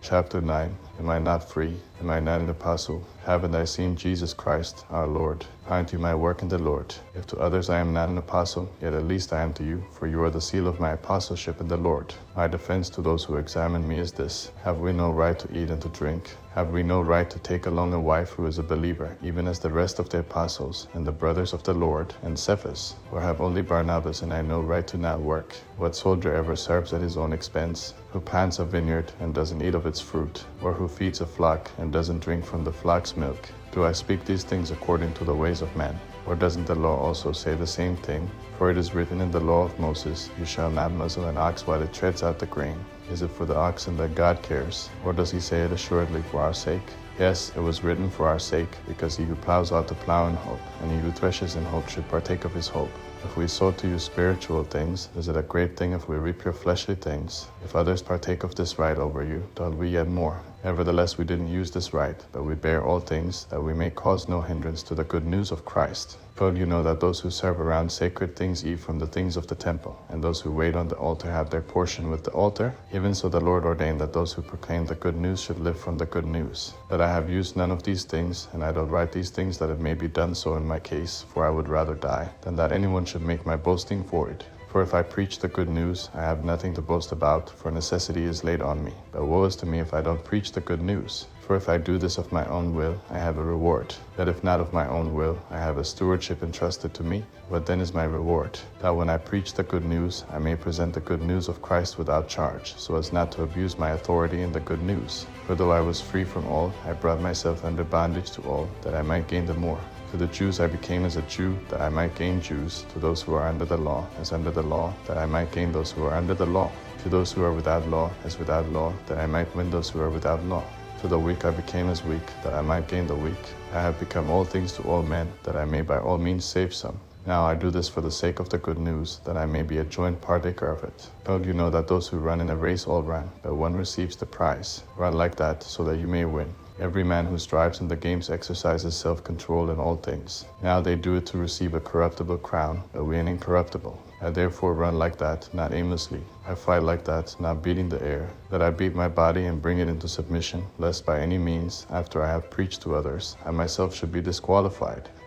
Chapter 9. Am I not free? Am I not an apostle? Haven't I seen Jesus Christ, our Lord? Aren't you my work in the Lord? If to others I am not an apostle, yet at least I am to you, for you are the seal of my apostleship in the Lord. My defense to those who examine me is this: have we no right to eat and to drink? Have we no right to take along a wife who is a believer, even as the rest of the apostles and the brothers of the Lord and Cephas? Or have only Barnabas and I no right to not work? What soldier ever serves at his own expense? Who plants a vineyard and doesn't eat of its fruit? Or who feeds a flock and doesn't drink from the flock's milk? Do I speak these things according to the ways of man? Or doesn't the law also say the same thing? For it is written in the law of Moses, you shall not muzzle an ox while it treads out the grain. Is it for the oxen that God cares? Or does he say it assuredly for our sake? Yes, it was written for our sake, because he who plows ought to plow in hope, and he who threshes in hope should partake of his hope. If we sow to you spiritual things, is it a great thing if we reap your fleshly things? If others partake of this right over you, do we yet more? Nevertheless, we didn't use this right, but we bear all things, that we may cause no hindrance to the good news of Christ. For you know that those who serve around sacred things eat from the things of the temple, and those who wait on the altar have their portion with the altar. Even so the Lord ordained that those who proclaim the good news should live from the good news. That I have used none of these things, and I don't write these things that it may be done so in my case, for I would rather die, than that anyone should make my boasting void. For if I preach the good news, I have nothing to boast about, for necessity is laid on me. But woe is to me if I don't preach the good news. For if I do this of my own will, I have a reward. That if not of my own will, I have a stewardship entrusted to me. What then is my reward? That when I preach the good news, I may present the good news of Christ without charge, so as not to abuse my authority in the good news. For though I was free from all, I brought myself under bondage to all, that I might gain the more. To the Jews I became as a Jew, that I might gain Jews. To those who are under the law, as under the law, that I might gain those who are under the law. To those who are without law, as without law, that I might win those who are without law. To the weak I became as weak, that I might gain the weak. I have become all things to all men, that I may by all means save some. Now I do this for the sake of the good news, that I may be a joint partaker of it. Don't you know that those who run in a race all run, but one receives the prize? Run like that, so that you may win. Every man who strives in the games exercises self-control in all things. Now they do it to receive a corruptible crown, but we an incorruptible. I therefore run like that, not aimlessly. I fight like that, not beating the air, that I beat my body and bring it into submission, lest by any means, after I have preached to others, I myself should be disqualified.